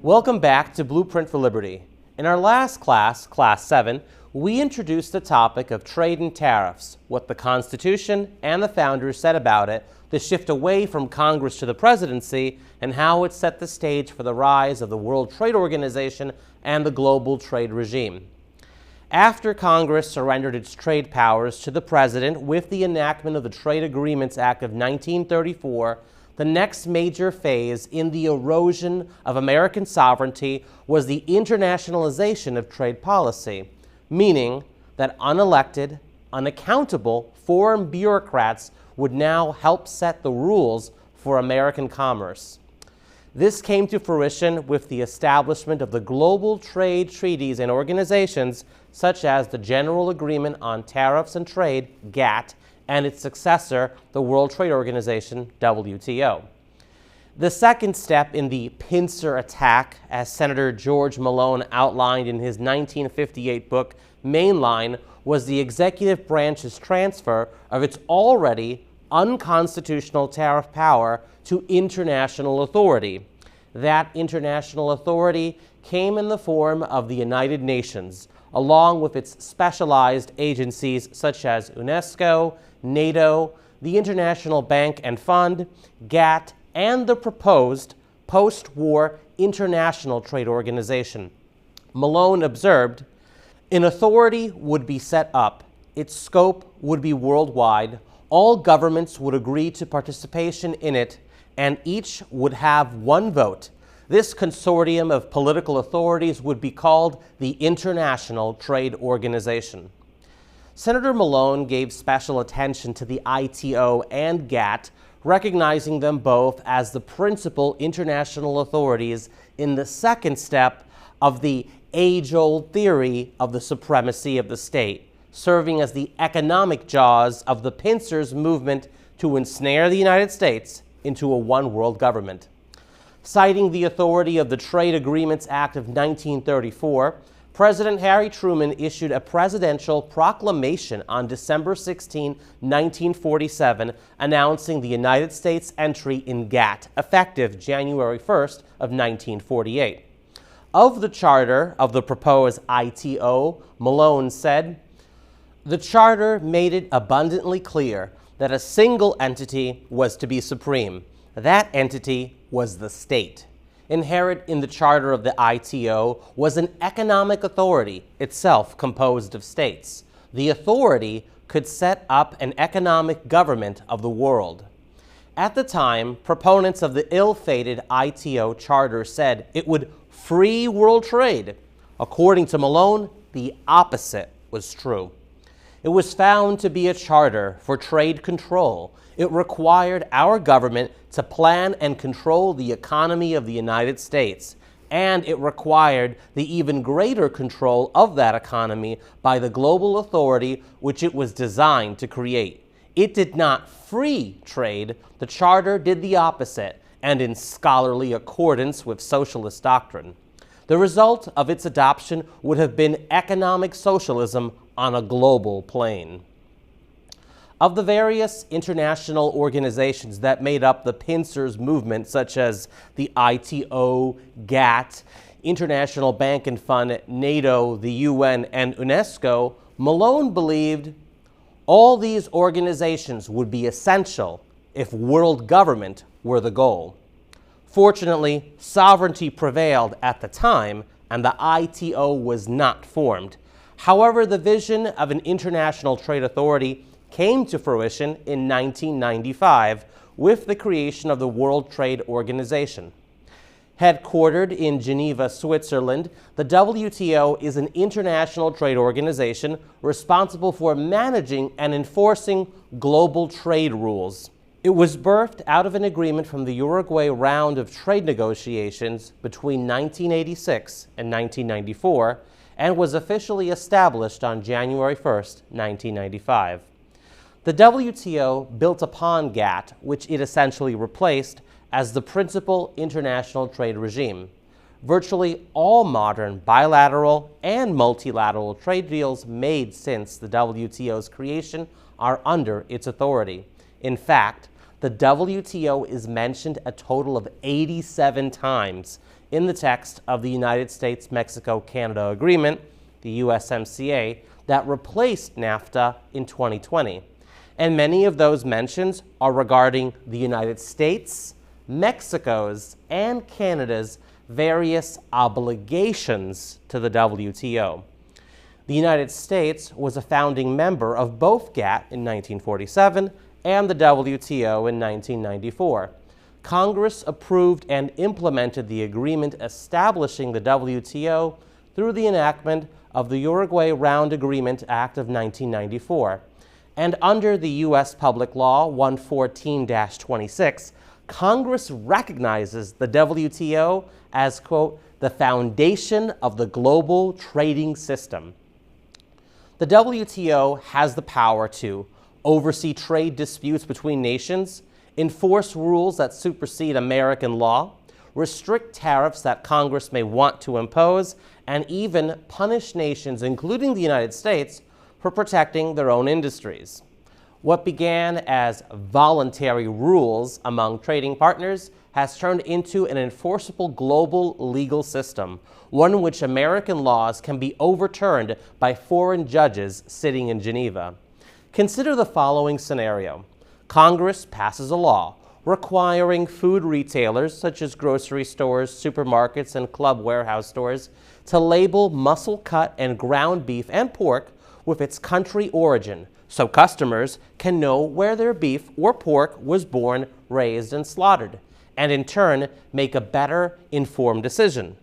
Welcome back to Blueprint for Liberty. In our last class, Class 7, we introduced the topic of trade and tariffs, what the Constitution and the founders said about it, the shift away from Congress to the presidency, and how it set the stage for the rise of the World Trade Organization and the global trade regime. After Congress surrendered its trade powers to the president with the enactment of the Trade Agreements Act of 1934, the next major phase in the erosion of American sovereignty was the internationalization of trade policy, meaning that unelected, unaccountable foreign bureaucrats would now help set the rules for American commerce. This came to fruition with the establishment of the global trade treaties and organizations such as the General Agreement on Tariffs and Trade, GATT, and its successor, the World Trade Organization, WTO. The second step in the pincer attack, as Senator George Malone outlined in his 1958 book, Mainline, was the executive branch's transfer of its already unconstitutional tariff power to international authority. That international authority came in the form of the United Nations, along with its specialized agencies such as UNESCO, NATO, the International Bank and Fund, GATT, and the proposed post-war International Trade Organization. Malone observed, "An authority would be set up, its scope would be worldwide, all governments would agree to participation in it, and each would have one vote. This consortium of political authorities would be called the International Trade Organization." Senator Malone gave special attention to the ITO and GATT, recognizing them both as the principal international authorities in the second step of the age-old theory of the supremacy of the state, serving as the economic jaws of the pincers movement to ensnare the United States into a one-world government. Citing the authority of the Trade Agreements Act of 1934, President Harry Truman issued a presidential proclamation on December 16, 1947, announcing the United States' entry in GATT, effective January 1st of 1948. Of the charter of the proposed ITO, Malone said, "The charter made it abundantly clear that a single entity was to be supreme. That entity was the state. Inherent in the charter of the ITO was an economic authority, itself composed of states. The authority could set up an economic government of the world." At the time, proponents of the ill-fated ITO charter said it would free world trade. According to Malone, the opposite was true. It was found to be a charter for trade control. It required our government to plan and control the economy of the United States, and it required the even greater control of that economy by the global authority which it was designed to create. It did not free trade. The charter did the opposite, and in scholarly accordance with socialist doctrine. The result of its adoption would have been economic socialism on a global plane. Of the various international organizations that made up the pincers movement, such as the ITO, GATT, International Bank and Fund, NATO, the UN, and UNESCO, Malone believed all these organizations would be essential if world government were the goal. Fortunately, sovereignty prevailed at the time, and the ITO was not formed. However, the vision of an international trade authority came to fruition in 1995 with the creation of the World Trade Organization. Headquartered in Geneva, Switzerland, the WTO is an international trade organization responsible for managing and enforcing global trade rules. It was birthed out of an agreement from the Uruguay round of trade negotiations between 1986 and 1994 and was officially established on January 1st, 1995. The WTO built upon GATT, which it essentially replaced as the principal international trade regime. Virtually all modern bilateral and multilateral trade deals made since the WTO's creation are under its authority. In fact, the WTO is mentioned a total of 87 times in the text of the United States-Mexico-Canada Agreement, the USMCA, that replaced NAFTA in 2020. And many of those mentions are regarding the United States, Mexico's, and Canada's various obligations to the WTO. The United States was a founding member of both GATT in 1947 and the WTO in 1994. Congress approved and implemented the agreement establishing the WTO through the enactment of the Uruguay Round Agreement Act of 1994. And under the U.S. Public Law 114-26, Congress recognizes the WTO as, quote, the foundation of the global trading system. The WTO has the power to oversee trade disputes between nations, enforce rules that supersede American law, restrict tariffs that Congress may want to impose, and even punish nations, including the United States, for protecting their own industries. What began as voluntary rules among trading partners has turned into an enforceable global legal system, one in which American laws can be overturned by foreign judges sitting in Geneva. Consider the following scenario. Congress passes a law requiring food retailers, such as grocery stores, supermarkets, and club warehouse stores, to label muscle-cut and ground beef and pork with its country origin, so customers can know where their beef or pork was born, raised, and slaughtered, and in turn make a better informed decision.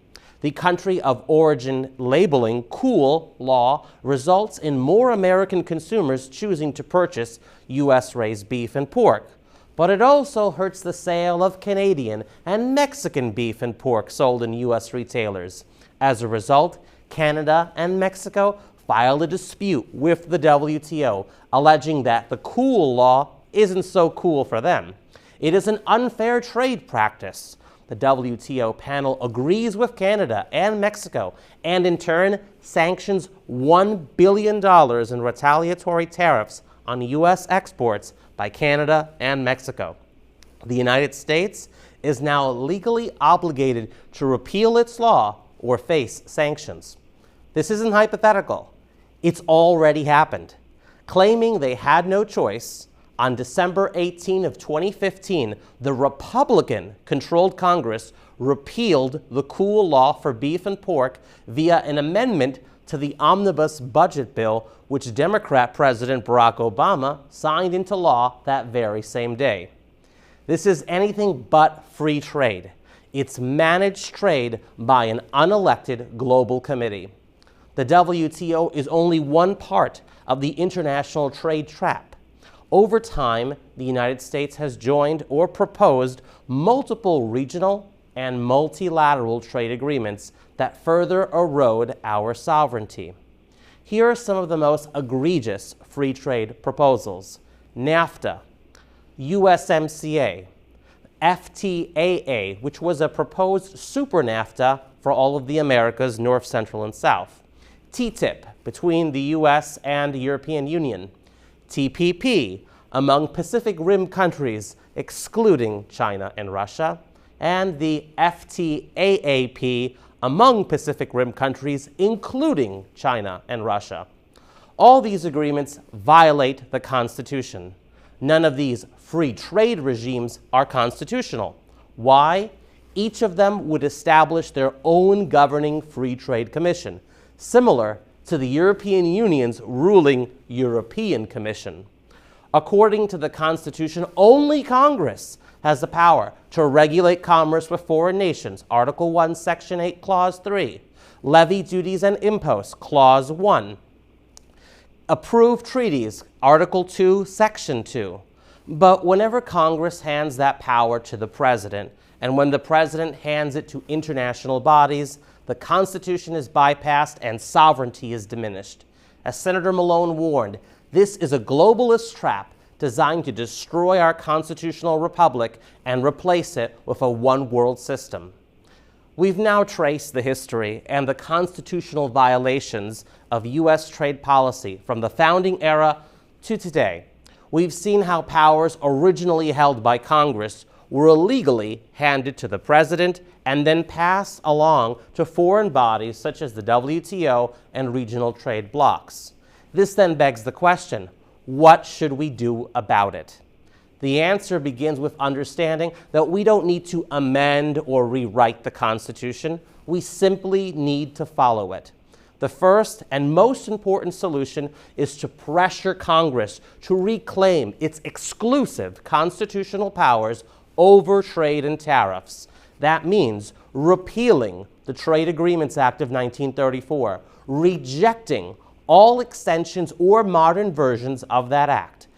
The country of origin labeling (COOL) law results in more American consumers choosing to purchase U.S.-raised beef and pork. But it also hurts the sale of Canadian and Mexican beef and pork sold in U.S. retailers. As a result, Canada and Mexico filed a dispute with the WTO, alleging that the COOL law isn't so cool for them. It is an unfair trade practice. The WTO panel agrees with Canada and Mexico, and in turn sanctions $1 billion in retaliatory tariffs on U.S. exports by Canada and Mexico. The United States is now legally obligated to repeal its law or face sanctions. This isn't hypothetical. It's already happened. Claiming they had no choice, on December 18 of 2015, the Republican-controlled Congress repealed the COOL law for beef and pork via an amendment to the omnibus budget bill, which Democrat President Barack Obama signed into law that very same day. This is anything but free trade. It's managed trade by an unelected global committee. The WTO is only one part of the international trade trap. Over time, the United States has joined or proposed multiple regional and multilateral trade agreements that further erode our sovereignty. Here are some of the most egregious free trade proposals: NAFTA, USMCA, FTAA, which was a proposed super NAFTA for all of the Americas, North, Central, and South, TTIP between the U.S. and the European Union, TPP among Pacific Rim countries excluding China and Russia, and the FTAAP among Pacific Rim countries including China and Russia. All these agreements violate the Constitution. None of these free trade regimes are constitutional. Why? Each of them would establish their own governing free trade commission, similar to the European Union's ruling European Commission. According to the Constitution, only Congress has the power to regulate commerce with foreign nations, Article 1, Section 8, Clause 3, levy duties and imposts, Clause 1, approve treaties, Article 2, Section 2. But whenever Congress hands that power to the President, and when the President hands it to international bodies, the Constitution is bypassed and sovereignty is diminished. As Senator Malone warned, this is a globalist trap designed to destroy our constitutional republic and replace it with a one-world system. We've now traced the history and the constitutional violations of U.S. trade policy from the founding era to today. we've seen how powers originally held by Congress were illegally handed to the president and then passed along to foreign bodies such as the WTO and regional trade blocs. This then begs the question, what should we do about it? The answer begins with understanding that we don't need to amend or rewrite the Constitution. We simply need to follow it. The first and most important solution is to pressure Congress to reclaim its exclusive constitutional powers over trade and tariffs. That means repealing the Trade Agreements Act of 1934, rejecting all extensions or modern versions of that act,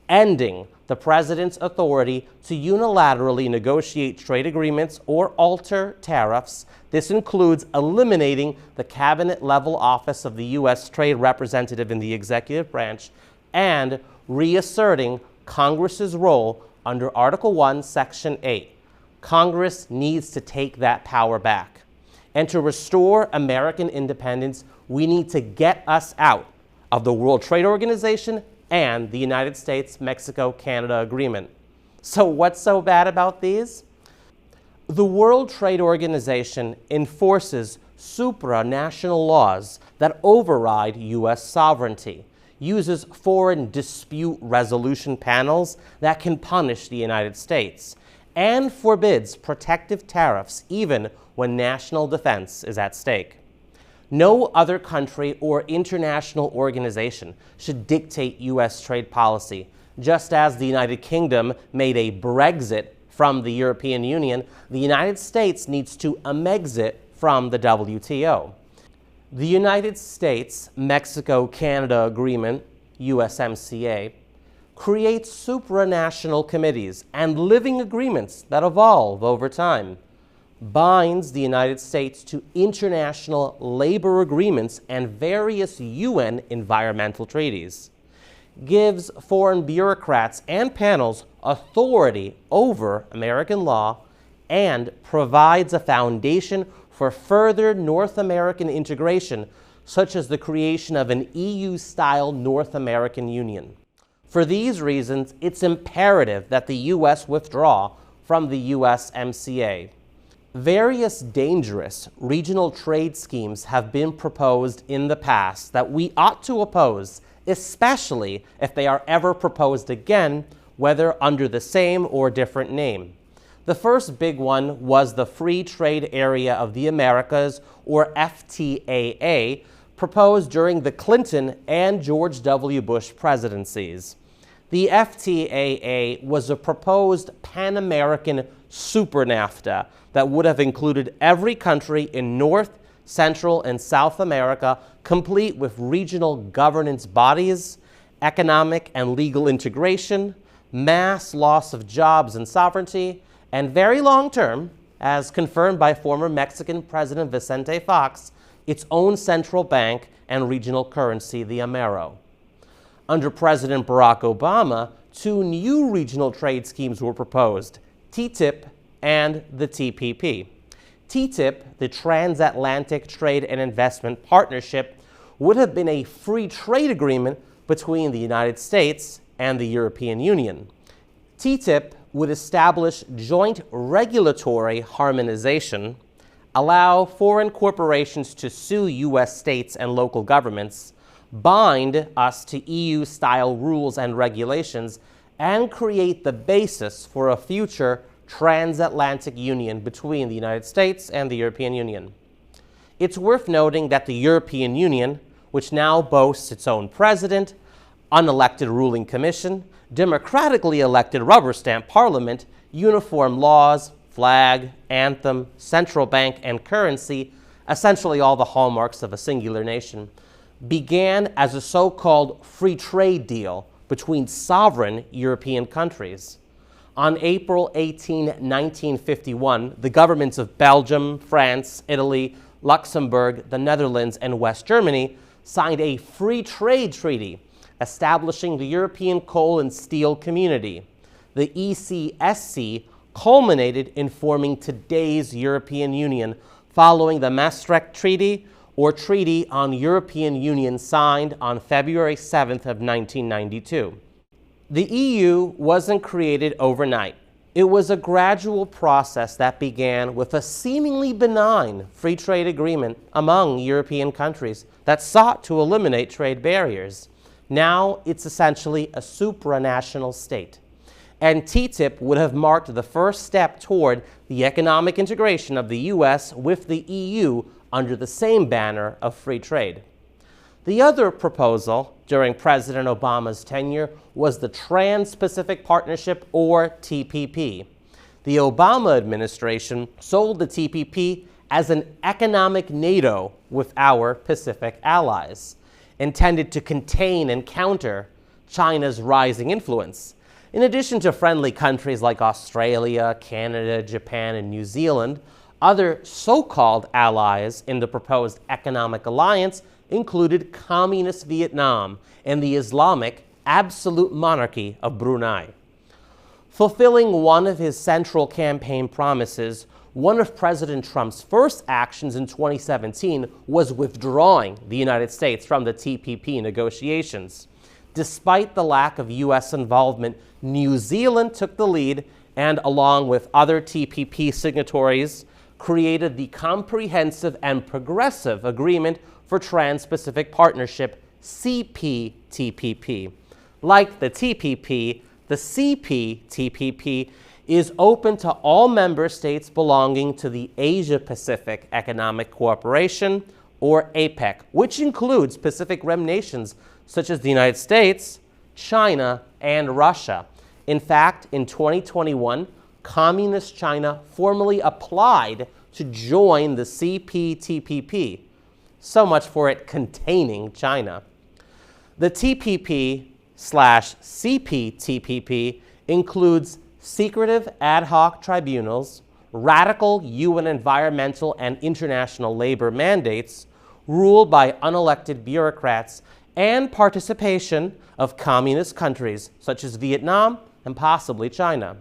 ending the president's authority to unilaterally negotiate trade agreements or alter tariffs. This includes eliminating the cabinet-level office of the U.S. Trade Representative in the executive branch and reasserting Congress's role under Article 1, Section 8. Congress needs to take that power back. And to restore American independence, we need to get us out of the World Trade Organization and the United States-Mexico-Canada Agreement. So what's so bad about these? The World Trade Organization enforces supranational laws that override U.S. sovereignty, uses foreign dispute resolution panels that can punish the United States, and forbids protective tariffs even when national defense is at stake. No other country or international organization should dictate U.S. trade policy. Just as the United Kingdom made a Brexit from the European Union, the United States needs to Amexit from the WTO. The United States-Mexico-Canada Agreement, USMCA, creates supranational committees and living agreements that evolve over time, binds the United States to international labor agreements and various UN environmental treaties, gives foreign bureaucrats and panels authority over American law, and provides a foundation for further North American integration, such as the creation of an EU-style North American Union. For these reasons, it's imperative that the U.S. withdraw from the USMCA. Various dangerous regional trade schemes have been proposed in the past that we ought to oppose, especially if they are ever proposed again, whether under the same or different name. The first big one was the Free Trade Area of the Americas, or FTAA, proposed during the Clinton and George W. Bush presidencies. The FTAA was a proposed Pan-American super NAFTA that would have included every country in North, Central, and South America, complete with regional governance bodies, economic and legal integration, mass loss of jobs and sovereignty, and very long-term, as confirmed by former Mexican President Vicente Fox, its own central bank and regional currency, the Amero. Under President Barack Obama, two new regional trade schemes were proposed, TTIP and the TPP. TTIP, the Transatlantic Trade and Investment Partnership, would have been a free trade agreement between the United States and the European Union. TTIP would establish joint regulatory harmonization, allow foreign corporations to sue U.S. states and local governments, bind us to EU-style rules and regulations, and create the basis for a future transatlantic union between the United States and the European Union. It's worth noting that the European Union, which now boasts its own president, unelected ruling commission, democratically elected rubber stamp parliament, uniform laws, flag, anthem, central bank, and currency, essentially all the hallmarks of a singular nation, began as a so-called free trade deal between sovereign European countries. On April 18, 1951, the governments of Belgium, France, Italy, Luxembourg, the Netherlands, and West Germany signed a free trade treaty establishing the European Coal and Steel Community. The ECSC culminated in forming today's European Union following the Maastricht Treaty, or Treaty on European Union, signed on February 7th of 1992. The EU wasn't created overnight. It was a gradual process that began with a seemingly benign free trade agreement among European countries that sought to eliminate trade barriers. Now it's essentially a supranational state. And TTIP would have marked the first step toward the economic integration of the US with the EU under the same banner of free trade. The other proposal during President Obama's tenure was the Trans-Pacific Partnership, or TPP. The Obama administration sold the TPP as an economic NATO with our Pacific allies, intended to contain and counter China's rising influence. In addition to friendly countries like Australia, Canada, Japan, and New Zealand, other so-called allies in the proposed economic alliance included Communist Vietnam and the Islamic absolute monarchy of Brunei. Fulfilling one of his central campaign promises, one of President Trump's first actions in 2017 was withdrawing the United States from the TPP negotiations. Despite the lack of U.S. involvement, New Zealand took the lead and, along with other TPP signatories, created the Comprehensive and Progressive Agreement for Trans-Pacific Partnership, CPTPP. Like the TPP, the CPTPP is open to all member states belonging to the Asia-Pacific Economic Cooperation, or APEC, which includes Pacific Rim nations such as the United States, China, and Russia. In fact, in 2021, Communist China formally applied to join the CPTPP. So much for it containing China. The TPP/CPTPP includes secretive ad hoc tribunals, radical UN environmental and international labor mandates, ruled by unelected bureaucrats, and participation of communist countries such as Vietnam and possibly China.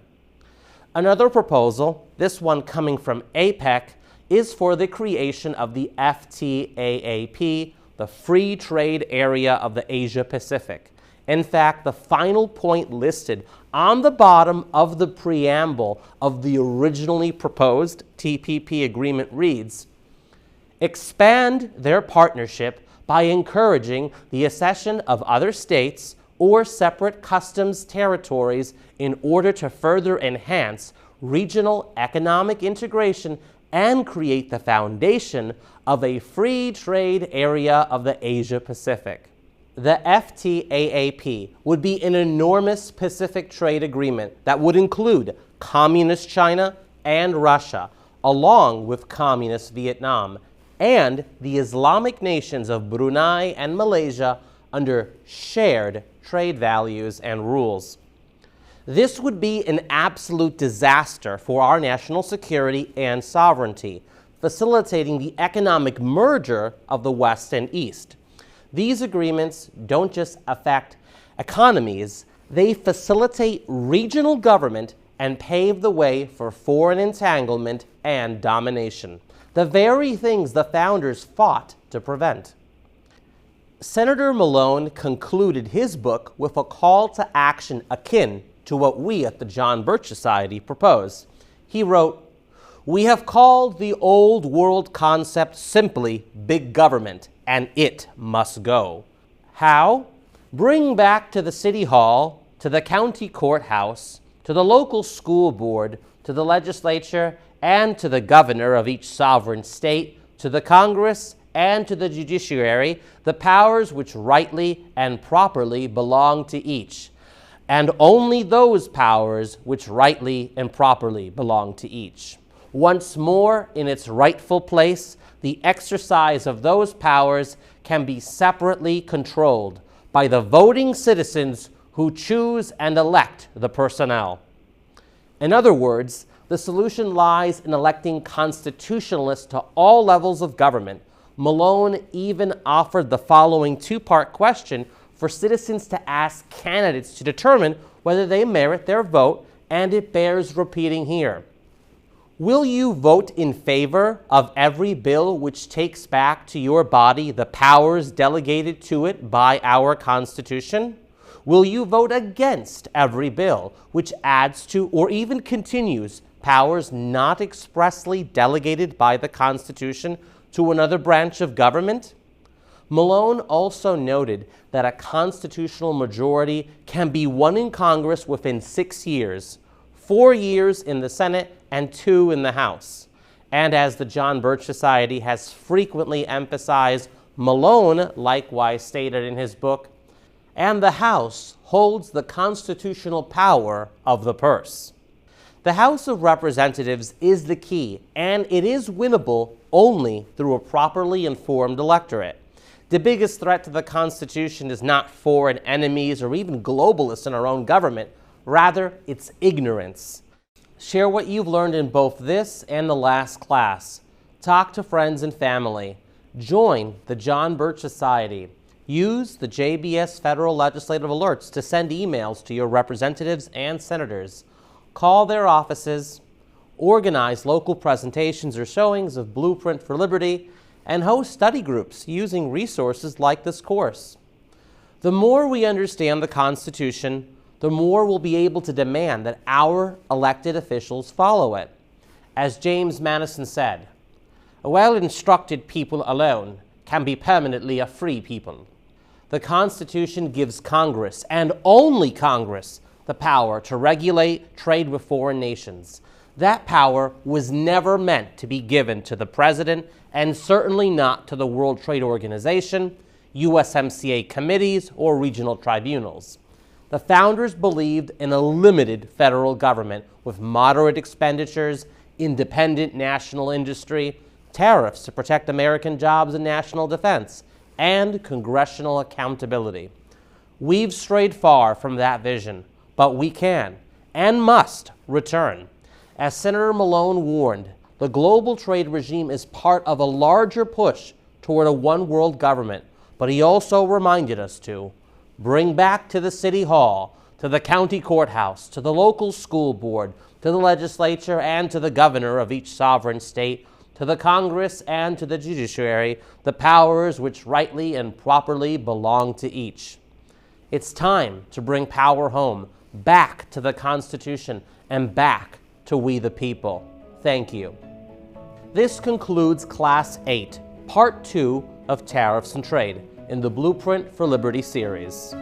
Another proposal, this one coming from APEC, is for the creation of the FTAAP, the Free Trade Area of the Asia-Pacific. In fact, the final point listed on the bottom of the preamble of the originally proposed TPP agreement reads, expand their partnership by encouraging the accession of other states or separate customs territories in order to further enhance regional economic integration and create the foundation of a free trade area of the Asia-Pacific. The FTAAP would be an enormous Pacific trade agreement that would include Communist China and Russia, along with Communist Vietnam, and the Islamic nations of Brunei and Malaysia under shared trade values and rules. This would be an absolute disaster for our national security and sovereignty, facilitating the economic merger of the West and East. These agreements don't just affect economies, they facilitate regional government and pave the way for foreign entanglement and domination, the very things the founders fought to prevent. Senator Malone concluded his book with a call to action akin to what we at the John Birch Society propose. He wrote, "We have called the old world concept simply big government, and it must go. How? Bring back to the city hall, to the county courthouse, to the local school board, to the legislature, and to the governor of each sovereign state, to the Congress, and to the judiciary, the powers which rightly and properly belong to each, and only those powers which rightly and properly belong to each. Once more in its rightful place, the exercise of those powers can be separately controlled by the voting citizens who choose and elect the personnel." In other words, the solution lies in electing constitutionalists to all levels of government. Malone even offered the following two-part question for citizens to ask candidates to determine whether they merit their vote, and it bears repeating here. Will you vote in favor of every bill which takes back to your body the powers delegated to it by our Constitution? Will you vote against every bill which adds to or even continues powers not expressly delegated by the Constitution to another branch of government? Malone also noted that a constitutional majority can be won in Congress within 6 years, 4 years in the Senate and 2 in the House. And as the John Birch Society has frequently emphasized, Malone likewise stated in his book, "And the House holds the constitutional power of the purse." The House of Representatives is the key, and it is winnable only through a properly informed electorate. The biggest threat to the Constitution is not foreign enemies or even globalists in our own government. Rather, it's ignorance. Share what you've learned in both this and the last class. Talk to friends and family. Join the John Birch Society. Use the JBS Federal Legislative Alerts to send emails to your representatives and senators. Call their offices. Organize local presentations or showings of Blueprint for Liberty, and host study groups using resources like this course. The more we understand the Constitution, the more we'll be able to demand that our elected officials follow it. As James Madison said, "A well-instructed people alone can be permanently a free people." The Constitution gives Congress, and only Congress, the power to regulate trade with foreign nations. That power was never meant to be given to the President, and certainly not to the World Trade Organization, USMCA committees, or regional tribunals. The founders believed in a limited federal government with moderate expenditures, independent national industry, tariffs to protect American jobs and national defense, and congressional accountability. We've strayed far from that vision, but we can and must return. As Senator Malone warned, the global trade regime is part of a larger push toward a one-world government, but he also reminded us to bring back to the City Hall, to the county courthouse, to the local school board, to the legislature, and to the governor of each sovereign state, to the Congress and to the judiciary, the powers which rightly and properly belong to each. It's time to bring power home, back to the Constitution, and back to we the people. Thank you. This concludes Class 8, Part 2 of Tariffs and Trade in the Blueprint for Liberty series.